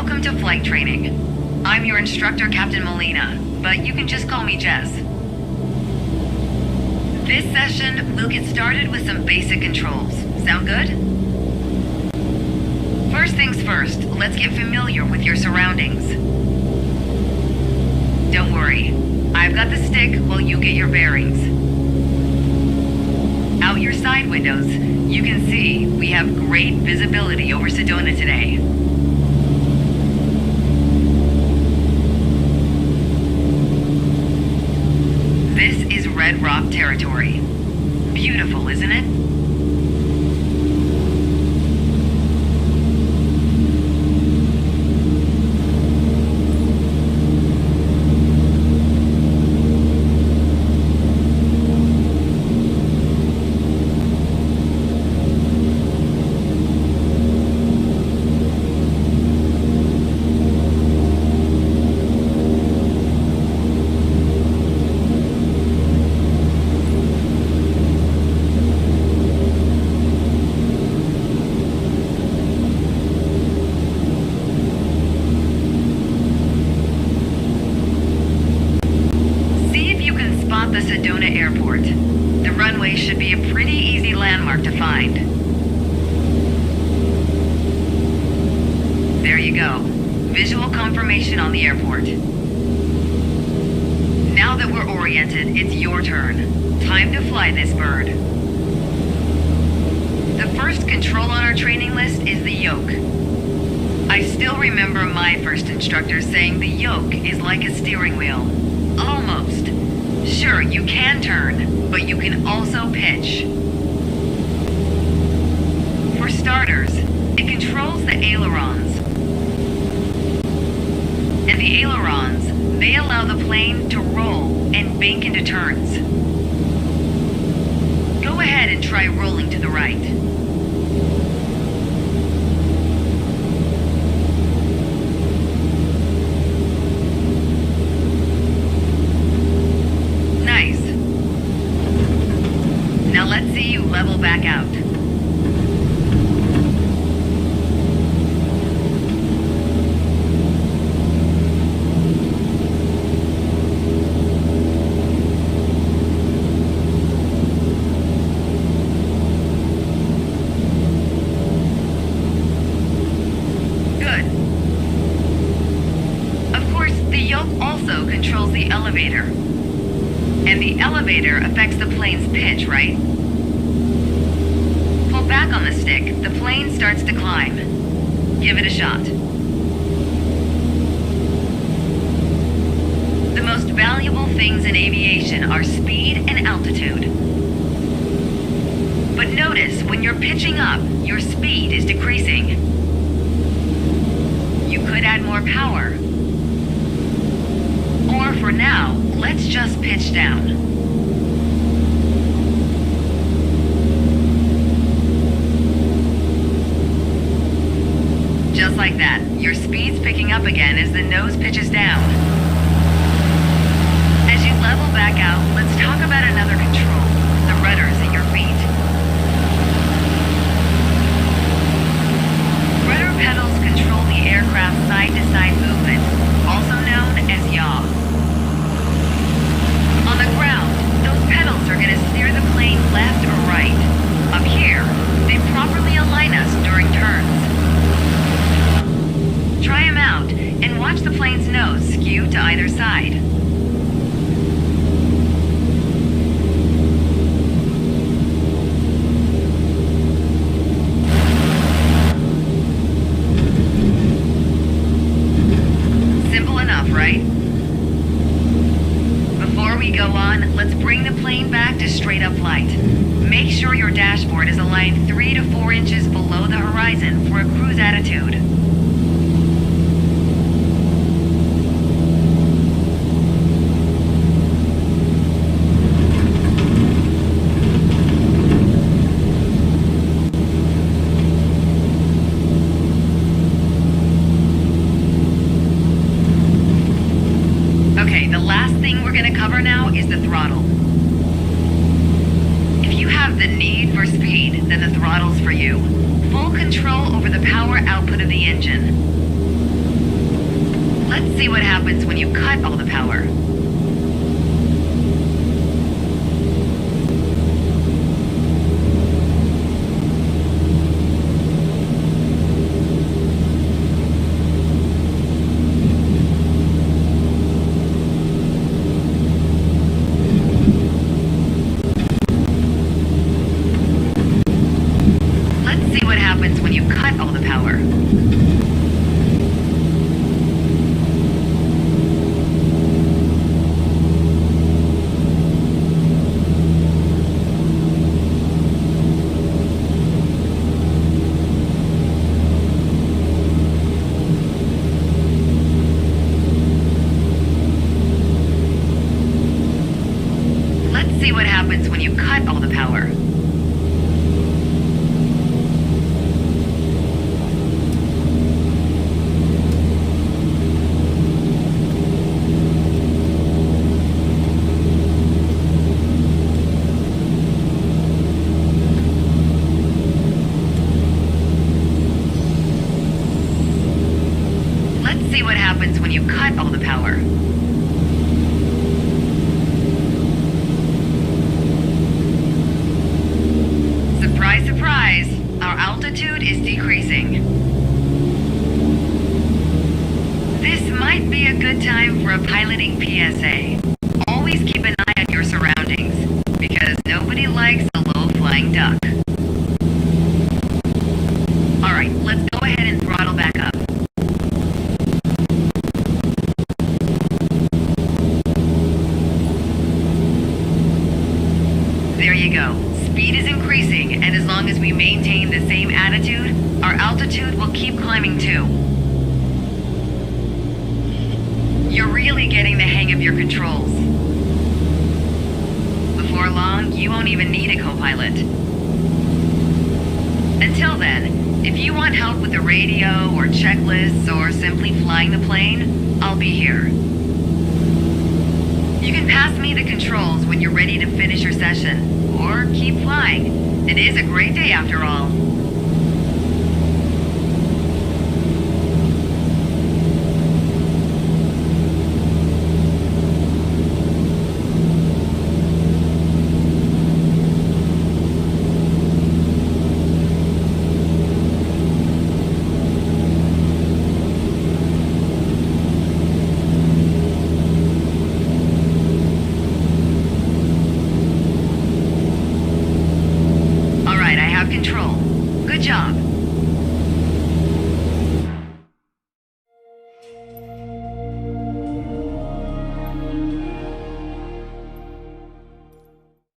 Welcome to flight training. I'm your instructor, Captain Molina, but you can just call me Jess. This session, we'll get started with some basic controls. Sound good? First things first, let's get familiar with your surroundings. Don't worry, I've got the stick while you get your bearings. Out your side windows, you can see we have great visibility over Sedona today. This is Red Rock territory. Beautiful, isn't it? The Sedona Airport. The runway should be a pretty easy landmark to find. There you go. Visual confirmation on the airport. Now that we're oriented, it's your turn. Time to fly this bird. The first control on our training list is the yoke. I still remember my first instructor saying the yoke is like a steering wheel. Almost. Sure, you can turn, but you can also pitch. For starters, it controls the ailerons. And the ailerons, they allow the plane to roll and bank into turns. Go ahead and try rolling to the right. Now let's see you level back out. Good. Of course, the yoke also controls the elevator. And the elevator affects the plane's pitch, right? Pull back on the stick, the plane starts to climb. Give it a shot. The most valuable things in aviation are speed and altitude. But notice, when you're pitching up, your speed is decreasing. You could add more power. Or for now, let's just pitch down. Just like that, your speed's picking up again as the nose pitches down. As you level back out, let's talk about another control, the rudders at your feet. Rudder pedals control the aircraft's side-to-side movement, also known as yaw. On the ground, those pedals are going to steer the plane left or right. Up here, they properly align us during turns. Try them out and watch the plane's nose skew to either side. Simple enough, right? Before we go on, let's bring the plane back to straight-up flight. Make sure your dashboard is aligned 3 to 4 inches below the horizon for a cruise attitude. Okay, the last thing we're going to cover now is the throttle. If you have the need for speed, then the throttle's for you. Full control over the power output of the engine. Let's see what happens when you cut all the power. Let's see what happens when you cut all the power. Let's see what happens when you cut all the power. Let's see what happens when you cut all the power. Surprise, surprise, our altitude is decreasing. This might be a good time for a piloting PSA. Always keep an eye on your surroundings, because nobody likes a low-flying duck. Alright, let's go ahead and throttle back up. There you go. Speed is increasing, and as long as we maintain the same attitude, our altitude will keep climbing too. You're really getting the hang of your controls. Before long, you won't even need a co-pilot. Until then, if you want help with the radio or checklists or simply flying the plane, I'll be here. You can pass me the controls when you're ready to finish your session, or keep flying. It is a great day after all. Control. Good job.